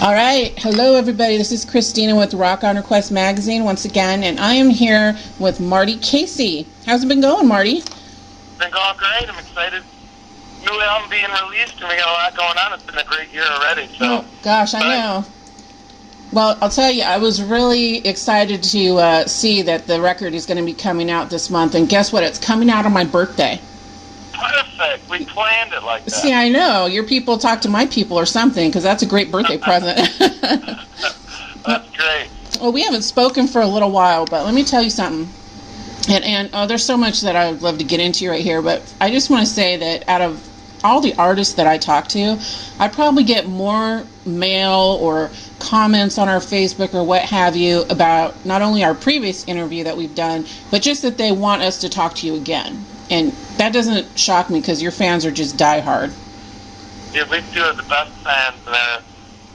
All right. Hello, everybody. This is Christina with Rock on Request magazine once again, and I am here with Marty Casey. How's it been going, Marty? Been going great. I'm excited. New album being released, and we got a lot going on. It's been a great year already. So. Oh, gosh, I know. Well, I'll tell you, I was really excited to see that the record is going to be coming out this month, and guess what? It's coming out on my birthday. Perfect. We planned it like that. See, I know. Your people talk to my people or something, because that's a great birthday present. That's great. Well, we haven't spoken for a little while, but let me tell you something. And there's so much that I would love to get into right here, but I just want to say that out of all the artists that I talk to, I probably get more mail or comments on our Facebook or what have you about not only our previous interview that we've done, but just that they want us to talk to you again. And that doesn't shock me because your fans are just diehard. Yeah, we do have the best fans.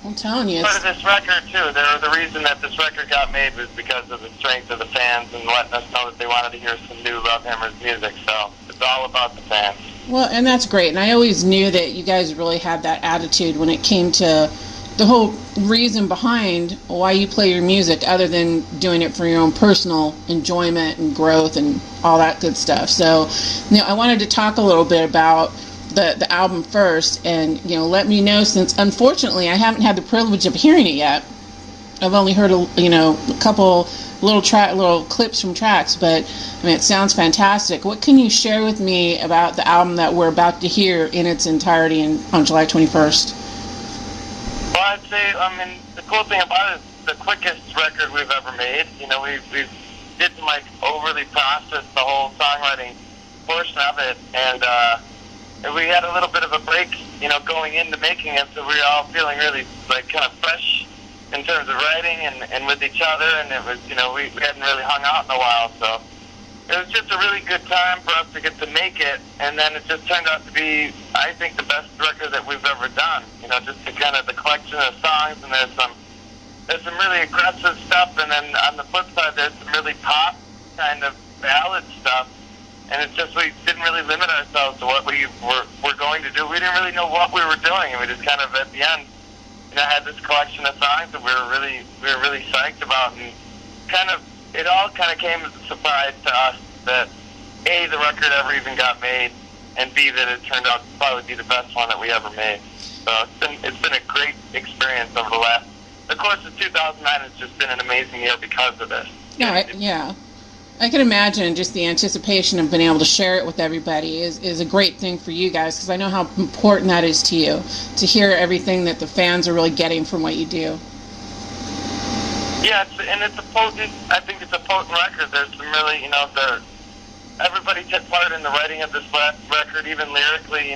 I'm telling you. Part of this record, too. The reason that this record got made was because of the strength of the fans and letting us know that they wanted to hear some new Love Hammers music. So it's all about the fans. Well, and that's great. And I always knew that you guys really had that attitude when it came to the whole reason behind why you play your music, other than doing it for your own personal enjoyment and growth and all that good stuff. So, I wanted to talk a little bit about the album first, and let me know, since unfortunately I haven't had the privilege of hearing it yet. I've only heard a couple little clips from tracks, but it sounds fantastic. What can you share with me about the album that we're about to hear in its entirety on July 21st? Well, I'd say, the cool thing about it is the quickest record we've ever made. We didn't overly process the whole songwriting portion of it, and we had a little bit of a break, going into making it, so we were all feeling really kind of fresh in terms of writing and with each other, and it was, we hadn't really hung out in a while, so it was just a really good time for us to get to make it, and then it just turned out to be, I think, the best record that we've ever done. Just the collection of songs, and there's some really aggressive stuff, and then on the flip side, there's some really pop kind of ballad stuff, and it's just, we didn't really limit ourselves to what we were going to do. We didn't really know what we were doing, and we just kind of, at the end, had this collection of songs that we were really psyched about, and it all kind of came as a surprise to us that A, the record ever even got made, and B, that it turned out to probably be the best one that we ever made. So it's been a great experience over the course of 2009 has just been an amazing year because of this. Yeah. I can imagine just the anticipation of being able to share it with everybody is a great thing for you guys, because I know how important that is to you, to hear everything that the fans are really getting from what you do. Yeah, I think it's a potent record. There's some really, everybody took part in the writing of this last record, even lyrically,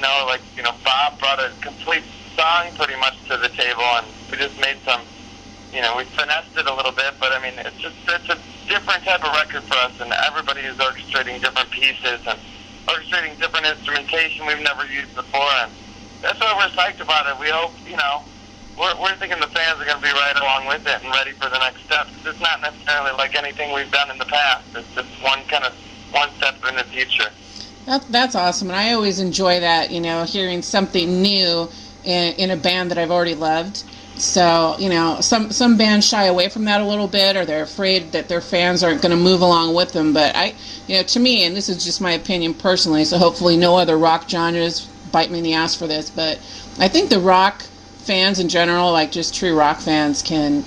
Bob brought a complete song pretty much to the table, and we just made some, we finessed it a little bit, but it's a different type of record for us, and everybody is orchestrating different pieces and orchestrating different instrumentation we've never used before, and that's why we're psyched about it. We hope, we're thinking the fans are going to be right along with it and ready for the next step, because it's not necessarily like anything we've done in the past. It's just one step in the future. That's awesome, and I always enjoy that, hearing something new in a band that I've already loved. So, some bands shy away from that a little bit, or they're afraid that their fans aren't going to move along with them. But to me, and this is just my opinion personally, so hopefully no other rock genres bite me in the ass for this, but I think the rock fans in general, like just true rock fans, can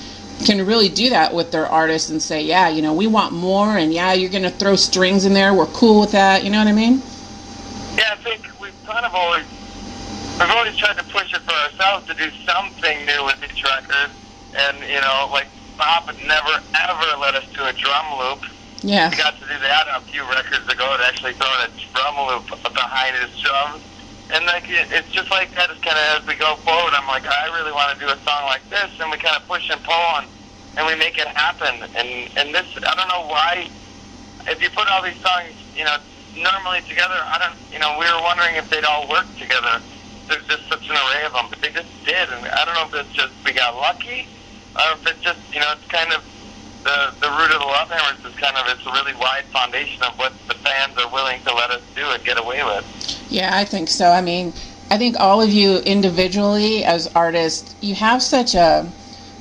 really do that with their artists and say, yeah, we want more, and yeah, you're going to throw strings in there, we're cool with that, you know what I mean? Yeah, I think we've always tried to push it for ourselves to do something new with each record, and Bob would never ever let us do a drum loop. Yeah, we got to do that a few records ago, to actually throw in a drum loop behind his drums, and it's just like that. It's kind of, as we go forward, I'm like, I really want to do a song like this, and we kind of push and pull, and we make it happen. And this, I don't know why, if you put all these songs normally together, we were wondering if they'd all work together. There's just such an array of them, but they just did, and I don't know if it's just we got lucky, or if it's just, it's kind of the root of the Love Hammers is kind of, it's a really wide foundation of what the fans are willing to let us do and get away with. Yeah, I think so. I mean, I think all of you individually as artists, you have such a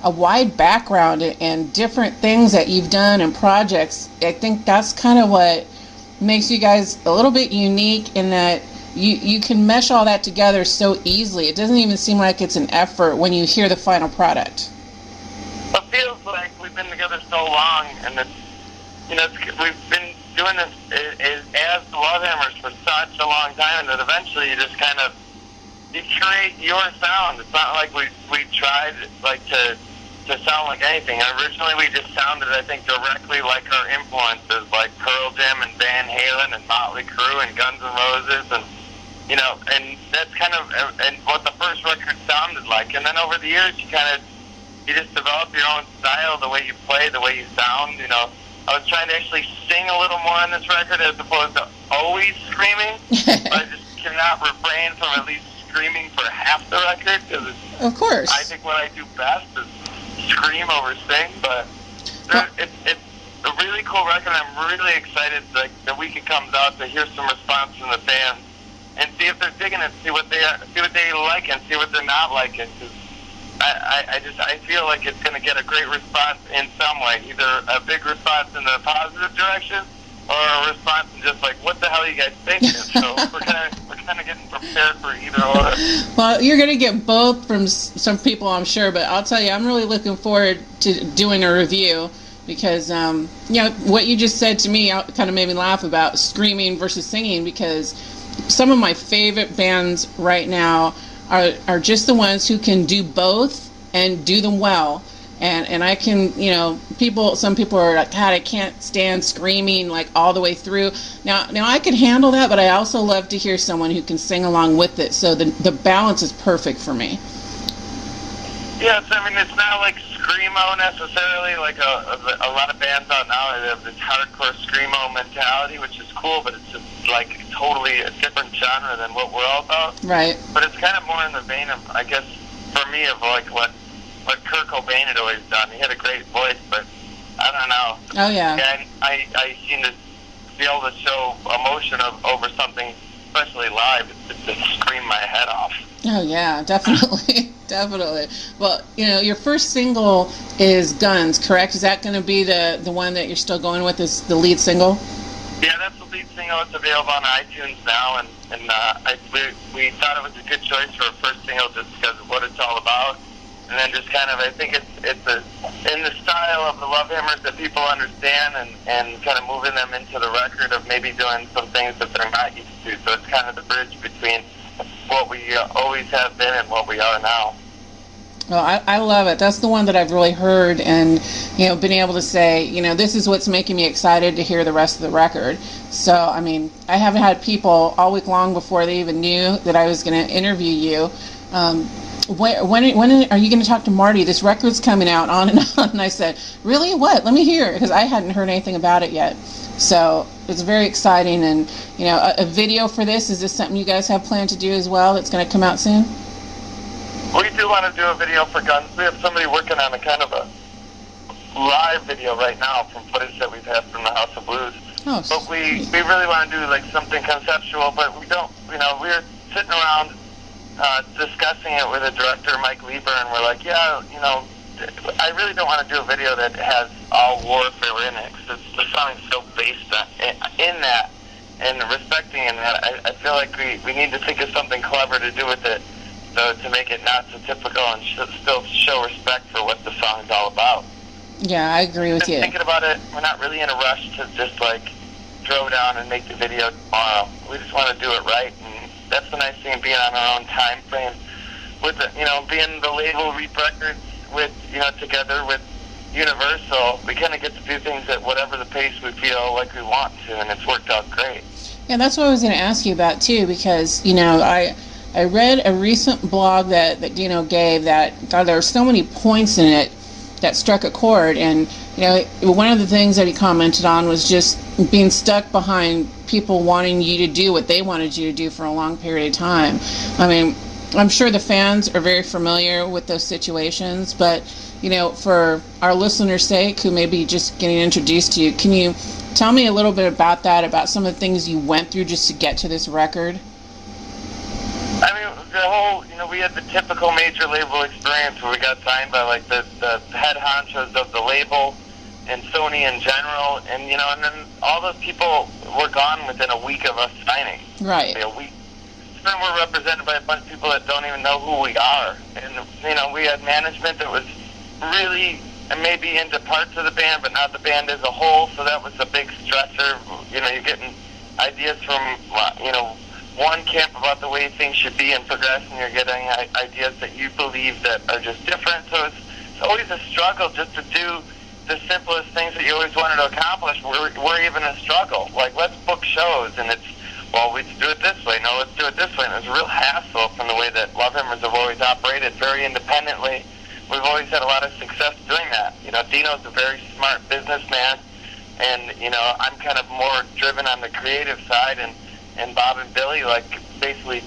wide background and different things that you've done and projects. I think that's kind of what makes you guys a little bit unique in that you can mesh all that together so easily. It doesn't even seem like it's an effort when you hear the final product. It feels like we've been together so long, and we've been doing this as the Love Hammers for such a long time that eventually you just kind of you create your sound. It's not like we tried like to sound like anything. Originally we just sounded, I think, directly like our influences, like Pearl Jam and Van Halen and Motley Crue and Guns N' Roses, and and that's kind of and what the first record sounded like. And then over the years you just develop your own style, the way you play, the way you sound. I was trying to actually sing a little more on this record as opposed to always screaming. But I just cannot refrain from at least screaming for half the record, because of course I think what I do best is scream over sing. But it's a really cool record. I'm really excited the week it comes out to hear some response from the fans and see if they're digging it, see what they like and see what they're not liking. Cause I feel like it's going to get a great response in some way, either a big response in the positive direction or a response in just like, what the hell are you guys thinking? So we're kind of getting prepared for either or. Well, you're going to get both from some people, I'm sure, but I'll tell you, I'm really looking forward to doing a review because, what you just said to me kind of made me laugh about screaming versus singing, because some of my favorite bands right now are just the ones who can do both and do them well. And I can, some people are like, God, I can't stand screaming like all the way through. Now I can handle that, but I also love to hear someone who can sing along with it. So the balance is perfect for me. Yes, I mean, it's not like screamo necessarily. Like a lot of bands out now have this hardcore screamo mentality, which is cool, but it's just like totally a different genre than what we're all about. Right. But it's kind of more in the vein of, I guess, for me, of like what Kurt Cobain had always done. He had a great voice, but I don't know. Oh, yeah. I seem to be able to show emotion over something, especially live. It's just scream my head off. Oh, yeah, definitely. Definitely. Well, your first single is Guns, correct? Is that going to be the one that you're still going with, is the lead single? Yeah, that's the lead single. It's available on iTunes now, and we thought it was a good choice for a first single just because of what it's all about. And then just kind of, I think it's in the style of the Love Hammers that people understand, and kind of moving them into the record of maybe doing some things that they're not used to. So it's kind of the bridge between what we always have been and what we are now. Well, I love it. That's the one that I've really heard and, been able to say, this is what's making me excited to hear the rest of the record. So, I mean, I haven't had people all week long before they even knew that I was going to interview you. When are you going to talk to Marty? This record's coming out, on and on. And I said, really? What? Let me hear it, because I hadn't heard anything about it yet. So it's very exciting. And, a video for this, is this something you guys have planned to do as well that's going to come out soon? We do want to do a video for Guns. We have somebody working on a kind of a live video right now from footage that we've had from the House of Blues. Oh, but we really want to do like something conceptual, but we don't, we're sitting around discussing it with a director, Mike Lieber, and we're like, I really don't want to do a video that has all warfare in it, because the song is so based in that and respecting in that. I feel like we need to think of something clever to do with it, so to make it not so typical and still show respect for what the song's all about. Yeah, I agree with you. Thinking about it, we're not really in a rush to just like throw down and make the video tomorrow. We just want to do it right, and that's the nice thing, being on our own time frame. With being the label Reap Records with together with Universal, we kind of get to do things at whatever the pace we feel like we want to, and it's worked out great. Yeah, that's what I was going to ask you about too, because I read a recent blog that Dino gave that, God, there were so many points in it that struck a chord. And, one of the things that he commented on was just being stuck behind people wanting you to do what they wanted you to do for a long period of time. I mean, I'm sure the fans are very familiar with those situations, but, for our listeners' sake who may be just getting introduced to you, can you tell me a little bit about that, about some of the things you went through just to get to this record? I mean, we had the typical major label experience where we got signed by like the head honchos of the label and Sony in general, and and then all those people were gone within a week of us signing. Right. A week. Then we're represented by a bunch of people that don't even know who we are, and we had management that was really maybe into parts of the band, but not the band as a whole. So that was a big stressor. You're getting ideas from one camp about the way things should be and progress, and you're getting ideas that you believe that are just different. So it's always a struggle just to do the simplest things that you always wanted to accomplish. We're even a struggle. Like, let's book shows, and it's, well, let's do it this way. No, let's do it this way. And it's a real hassle from the way that Love Hammers have always operated, very independently. We've always had a lot of success doing that. Dino's a very smart businessman, and I'm kind of more driven on the creative side, and Bob and Billy basically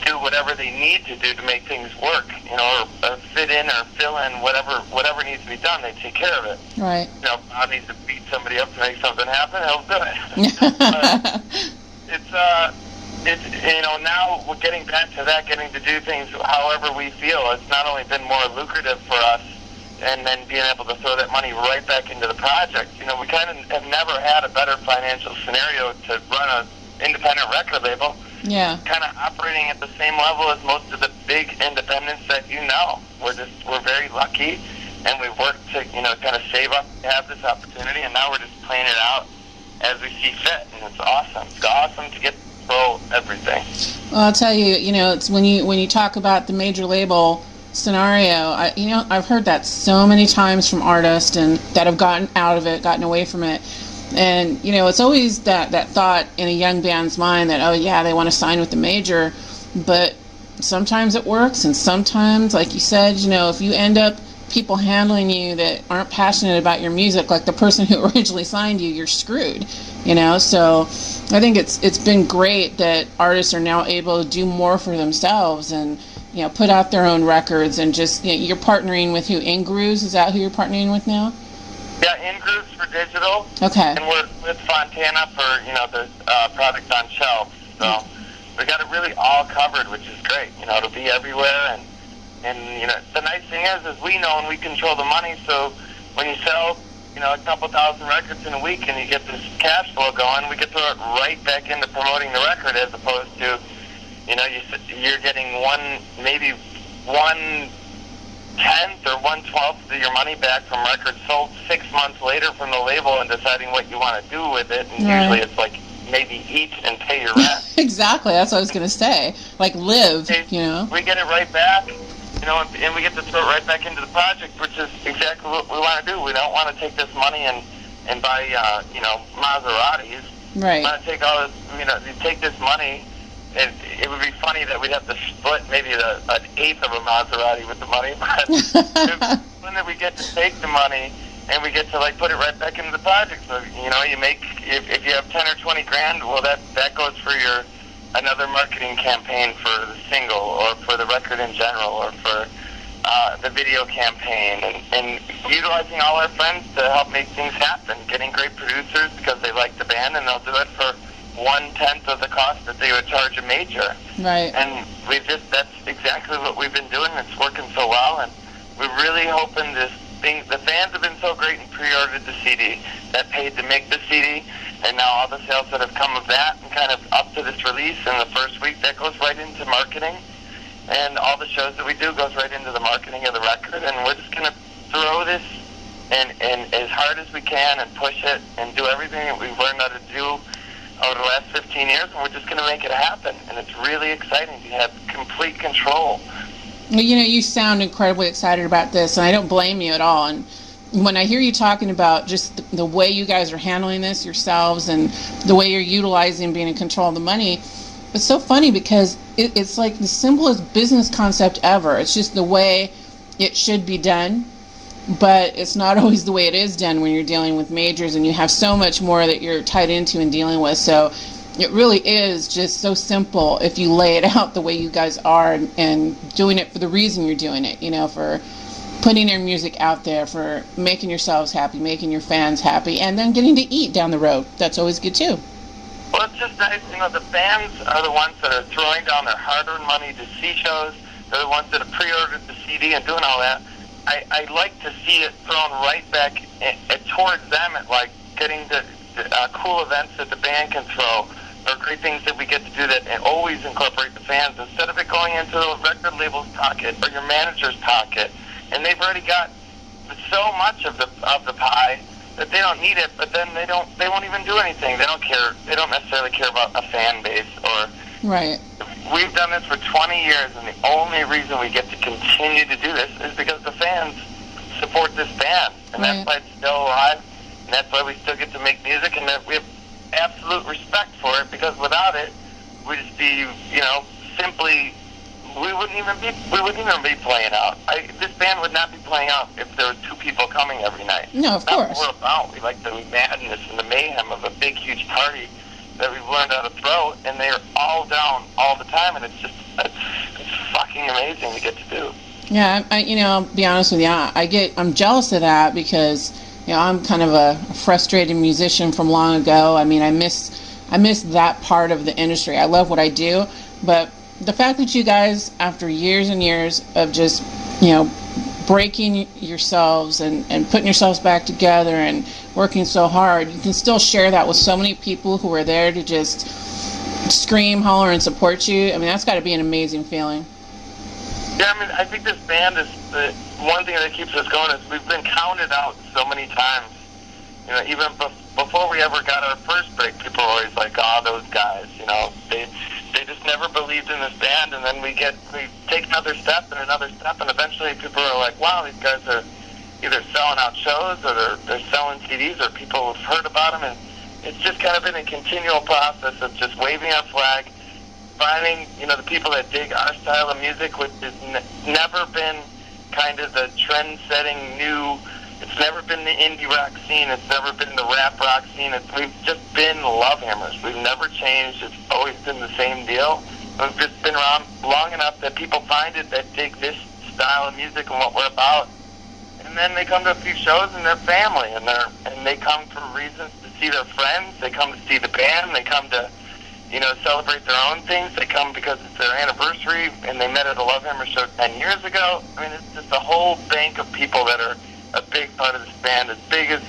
do whatever they need to do to make things work, or fit in or fill in whatever needs to be done. They take care of it. Right. Bob needs to beat somebody up to make something happen. He'll do it. But it's now we're getting back to that, getting to do things however we feel. It's not only been more lucrative for us, and then being able to throw that money right back into the project. We kind of have never had a better financial scenario to run a independent record label. Yeah. Kind of operating at the same level as most of the big independents that we're very lucky, and we've worked to kind of save up to have this opportunity, and now we're just playing it out as we see fit, and it's awesome. It's awesome to get to control everything. Well, I'll tell you, it's when you talk about the major label scenario, I've heard that so many times from artists and that have gotten out of it, gotten away from it. And, it's always that thought in a young band's mind that, oh, yeah, they want to sign with the major. But sometimes it works, and sometimes, like you said, if you end up people handling you that aren't passionate about your music, like the person who originally signed you, you're screwed, So I think it's been great that artists are now able to do more for themselves and, put out their own records and just, you're partnering with who? Ingrooves? Is that who you're partnering with now? Yeah, Ingrooves for digital. Okay. And we're with Fontana for, the product on shelves. So we got it really all covered, which is great. It'll be everywhere. And the nice thing is we know and we control the money. So when you sell, a couple thousand records in a week and you get this cash flow going, we can throw it right back into promoting the record, as opposed to, you're getting maybe 1/10 or 1/12 of your money back from records sold 6 months later from the label and deciding what you want to do with it. And usually it's like maybe eat and pay your rent. Exactly. That's what I was going to say. Like live, We get it right back, and we get to throw it right back into the project, which is exactly what we want to do. We don't want to take this money and buy, Maseratis. Right. We want to take all this, you take this money. It would be funny that we'd have to split maybe an eighth of a Maserati with the money, but when we get to take the money and we get to put it right back into the project. So you make, if you have 10 or 20 grand, well that goes for another marketing campaign for the single or for the record in general or for the video campaign, and utilizing all our friends to help make things happen, getting great producers because they like the band and they'll do it for 1/10 of the cost that they would charge a major. Right. And that's exactly what we've been doing. It's working so well, and we're really hoping the fans have been so great and pre-ordered the CD, that paid to make the CD, and now all the sales that have come of that, and kind of up to this release in the first week, that goes right into marketing, and all the shows that we do goes right into the marketing of the record, and we're just going to throw this and as hard as we can and push it and do everything that we've learned how to do over the last 15 years, and we're just going to make it happen. And it's really exciting to have complete control. You sound incredibly excited about this, and I don't blame you at all. And when I hear you talking about just the way you guys are handling this yourselves and the way you're utilizing being in control of the money, it's so funny because it's like the simplest business concept ever. It's just the way it should be done. But it's not always the way it is done when you're dealing with majors and you have so much more that you're tied into and dealing with. So it really is just so simple if you lay it out the way you guys are and doing it for the reason you're doing it, for putting your music out there, for making yourselves happy, making your fans happy, and then getting to eat down the road. That's always good too. Well, it's just nice, the fans are the ones that are throwing down their hard-earned money to see shows. they're the ones that have pre-ordered the CD and doing all that. I like to see it thrown right back towards them at like getting the cool events that the band can throw, or great things that we get to do that and always incorporate the fans, instead of it going into the record label's pocket or your manager's pocket, and they've already got so much of the pie that they don't need it, but then they won't even do anything. They don't care. They don't necessarily care about a fan base or. Right. We've done this for 20 years, and the only reason we get to continue to do this is because the fans support this band, and that's why it's still alive, and that's why we still get to make music, and that we have absolute respect for it, because without it, we'd just be, simply, we wouldn't even be playing out. This band would not be playing out if there were 2 people coming every night. No, of course. That's what we're about. We like the madness and the mayhem of a big, huge party that we've learned how to throw, and they're all down all the time, and it's fucking amazing to get to do. Yeah, I'll be honest with you, I'm jealous of that, because, I'm kind of a frustrated musician from long ago. I mean, I miss that part of the industry. I love what I do, but the fact that you guys, after years and years of just, breaking yourselves and putting yourselves back together and working so hard, you can still share that with so many people who are there to just scream, holler, and support you. I mean, that's got to be an amazing feeling. Yeah, I think this band is the one thing that keeps us going is we've been counted out so many times. Even before we ever got our first break, people were always like, "Oh, those guys," They just never believed in this band, and then we take another step, and eventually people are like, "Wow, these guys are either selling out shows, or they're selling CDs, or people have heard about them," and it's just kind of been a continual process of just waving our flag, finding, the people that dig our style of music, which has never been kind of the trend-setting new. It's never been the indie rock scene. It's never been the rap rock scene. We've just been Love Hammers. We've never changed. It's always been the same deal. We've just been around long enough that people find it, that dig this style of music and what we're about. And then they come to a few shows, and they're family, and they come for reasons to see their friends. They come to see the band. They come to, celebrate their own things. They come because it's their anniversary, and they met at a Love Hammer show 10 years ago. It's just a whole bank of people that are a big part of this band, as big as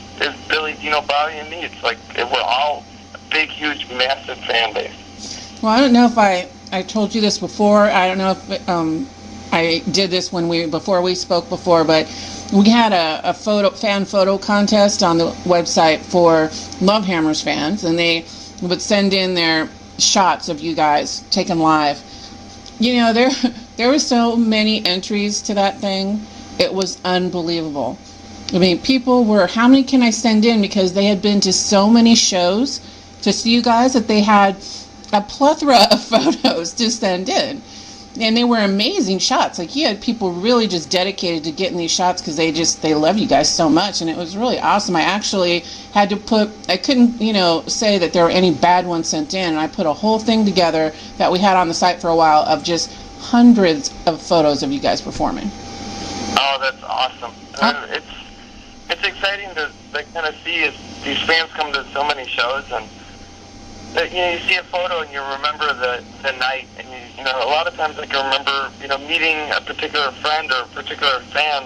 Billy, Dino, Bobby, and me. It's like we're all a big, huge, massive fan base. Well, I don't know if I told you this before. I don't know if I did this before we spoke before, but we had a fan photo contest on the website for Love Hammers fans, and they would send in their shots of you guys taken live. There were so many entries to that thing. It was unbelievable. People were, how many can I send in? Because they had been to so many shows to see you guys that they had a plethora of photos to send in. And they were amazing shots. Like, you had people really just dedicated to getting these shots because they love you guys so much. And it was really awesome. I actually had to I couldn't, say that there were any bad ones sent in. And I put a whole thing together that we had on the site for a while of just hundreds of photos of you guys performing. Oh, that's awesome. It's exciting to kind of see as these fans come to so many shows, and you see a photo and you remember the night, and a lot of times I can remember meeting a particular friend or a particular fan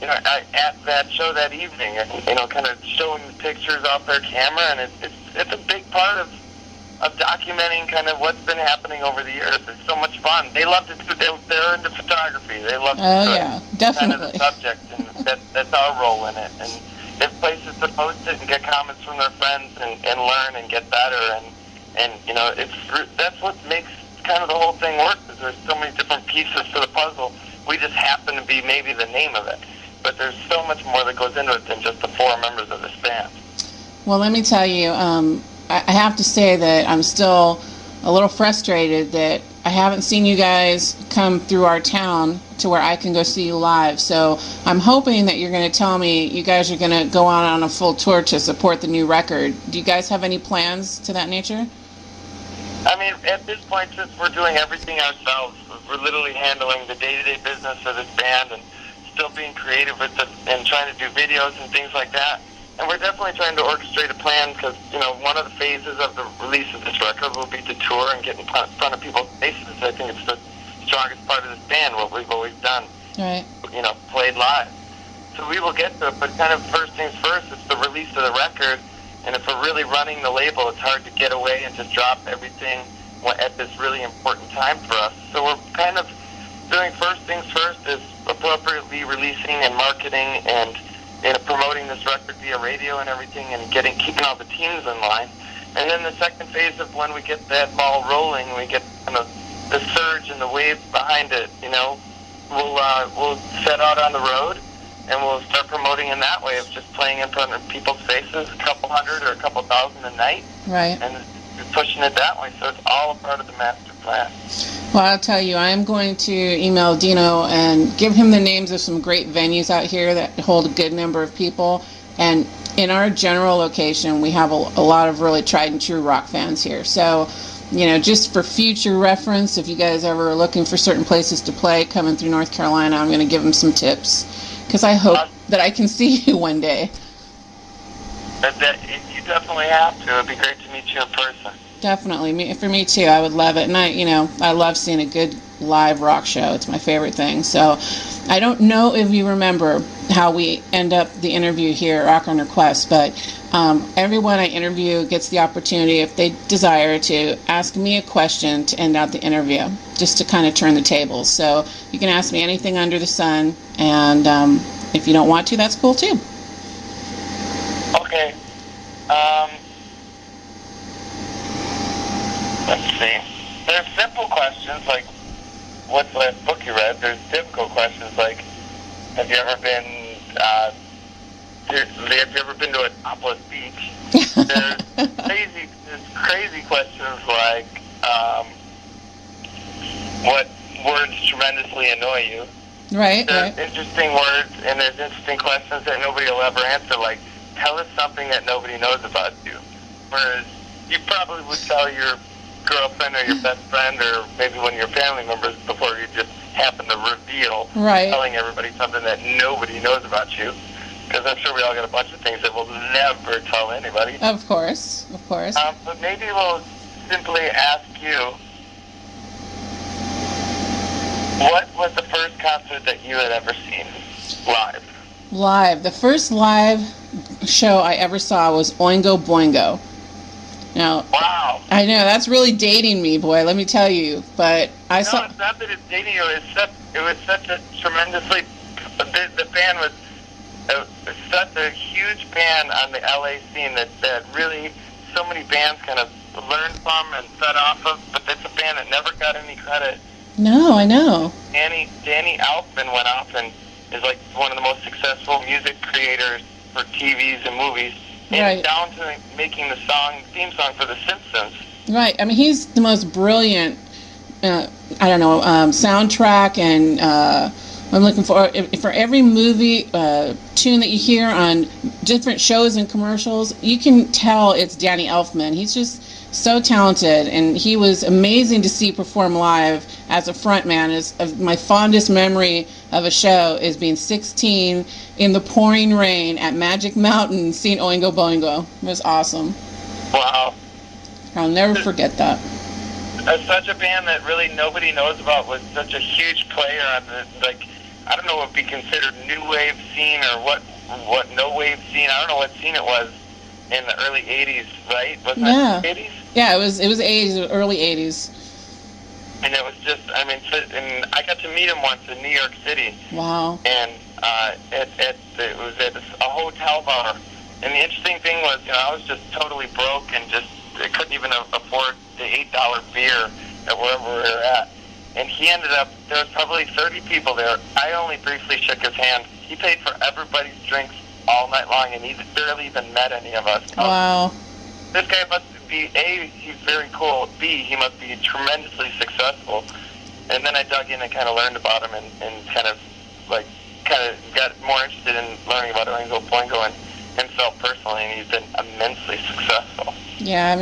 at that show that evening, and kind of showing the pictures off their camera, and it's a big part of documenting kind of what's been happening over the years. It's so much fun. They love to do. They're into photography. They love to definitely. kind of the subject, and that's our role in it. And they have places to post it and get comments from their friends and learn and get better. And that's what makes kind of the whole thing work. Is there's so many different pieces to the puzzle. We just happen to be maybe the name of it, but there's so much more that goes into it than just the 4 members of this band. Well, let me tell you. I have to say that I'm still a little frustrated that I haven't seen you guys come through our town to where I can go see you live. So I'm hoping that you're going to tell me you guys are going to go on a full tour to support the new record. Do you guys have any plans to that nature? At this point, since we're doing everything ourselves, we're literally handling the day-to-day business of this band and still being creative with it and trying to do videos and things like that. And we're definitely trying to orchestrate a plan because, one of the phases of the release of this record will be to tour and get in front of people's faces. I think it's strongest part of this band, what we've always done. Right. Played live. So we will get to it, but kind of first things first, it's the release of the record. And if we're really running the label, it's hard to get away and just drop everything at this really important time for us. So we're kind of doing first things first is appropriately releasing and marketing and promoting this record via radio and everything, and keeping all the teams in line. And then the second phase of when we get that ball rolling, we get kind of the surge and the wave behind it. We'll set out on the road, and we'll start promoting in that way of just playing in front of people's faces, a couple hundred or a couple thousand a night. Right. And pushing it that way. So it's all a part of the master plan. Well, I'll tell you, I am going to email Dino and give him the names of some great venues out here that hold a good number of people. And in our general location, we have a lot of really tried and true rock fans here. So, just for future reference, if you guys ever are looking for certain places to play coming through North Carolina, I'm going to give them some tips. Because I hope that I can see you one day. You definitely have to. It would be great to meet you in person. Definitely. For me too. I would love it. And I love seeing a good live rock show. It's my favorite thing. So I don't know if you remember how we end up the interview here at Rock on Request, but everyone I interview gets the opportunity, if they desire, to ask me a question to end out the interview, just to kind of turn the tables. So you can ask me anything under the sun, and if you don't want to, that's cool too. Okay. Let's see. There's simple questions like, what's the last book you read? There's difficult questions like, have you ever been to Annapolis Beach? There's crazy questions like, what words tremendously annoy you? Right. There's interesting words, and there's interesting questions that nobody will ever answer, like, tell us something that nobody knows about you. Whereas you probably would tell your girlfriend or your best friend or maybe one of your family members before you just happen to reveal telling everybody something that nobody knows about you. Because I'm sure we all got a bunch of things that we'll never tell anybody. Of course. But maybe we'll simply ask you, what was the first concert that you had ever seen live? The first live show I ever saw was Oingo Boingo. Now, wow. I know, that's really dating me, boy, let me tell you. But I saw... No, it's not that it's dating you. It was such a tremendously... The band was such a huge band on the LA scene that really so many bands kind of learned from and fed off of, but it's a band that never got any credit. No, I know. Danny Elfman went off and is like one of the most successful music creators for TVs and movies. And down to making the theme song for The Simpsons. Right. I mean, he's the most brilliant, soundtrack, and I'm looking for every movie tune that you hear on different shows and commercials. You can tell it's Danny Elfman. He's just so talented, and he was amazing to see perform live as a frontman. My fondest memory of a show is being 16 in the pouring rain at Magic Mountain seeing Oingo Boingo. It was awesome. Wow. I'll never forget that. Such a band that really nobody knows about, was such a huge player on I don't know what would be considered new wave scene or what no wave scene. I don't know what scene it was in the early 80s, right? Wasn't it 80s? Yeah, it was 80s, early 80s. And it was just, and I got to meet him once in New York City. Wow. And it was at a hotel bar. And the interesting thing was, I was just totally broke and I couldn't even afford the $8 beer at wherever we were at. And he ended up, there was probably 30 people there. I only briefly shook his hand. He paid for everybody's drinks all night long, and he barely even met any of us. Wow. This guy must be, A, he's very cool. B, he must be tremendously successful. And then I dug in and kind of learned about him and kind of got more interested in learning about Oingo Boingo and himself personally, and he's been immensely successful. Yeah,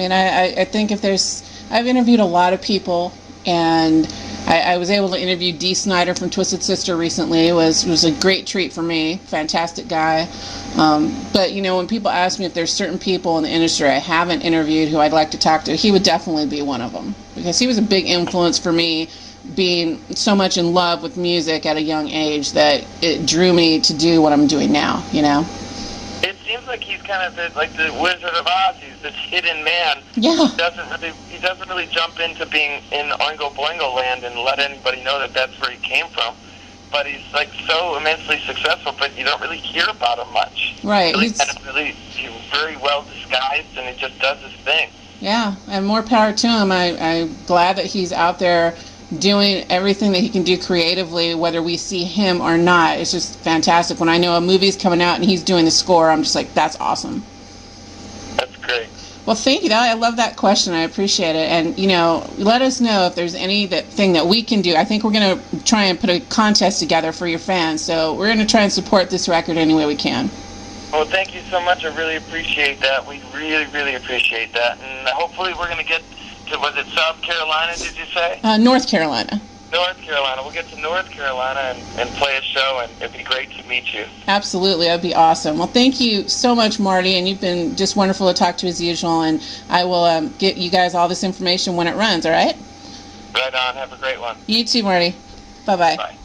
I think I've interviewed a lot of people, and I was able to interview Dee Snider from Twisted Sister recently. It was a great treat for me. Fantastic guy. But, when people ask me if there's certain people in the industry I haven't interviewed who I'd like to talk to, he would definitely be one of them. Because he was a big influence for me being so much in love with music at a young age that it drew me to do what I'm doing now, you know? It seems like he's kind of like the Wizard of Oz. He's this hidden man. Yeah. He doesn't really jump into being in Oingo Boingo land and let anybody know that that's where he came from. But he's like so immensely successful, but you don't really hear about him much. Right. He's very well disguised, and he just does his thing. Yeah, and more power to him. I'm glad that he's out there doing everything that he can do creatively, whether we see him or not. It's just fantastic. When I know a movie's coming out and he's doing the score, I'm just like, that's awesome. That's great. Well, thank you. I love that question. I appreciate it. And, you know, let us know if there's anything that we can do. I think we're going to try and put a contest together for your fans. So we're going to try and support this record any way we can. Well, thank you so much. I really appreciate that. We really, really appreciate that. And hopefully we're going to get to, was it South Carolina, did you say? North Carolina. North Carolina. We'll get to North Carolina and play a show, and it'd be great to meet you. Absolutely. That'd be awesome. Well, thank you so much, Marty, and you've been just wonderful to talk to as usual, and I will get you guys all this information when it runs, all right? Right on. Have a great one. You too, Marty. Bye-bye. Bye.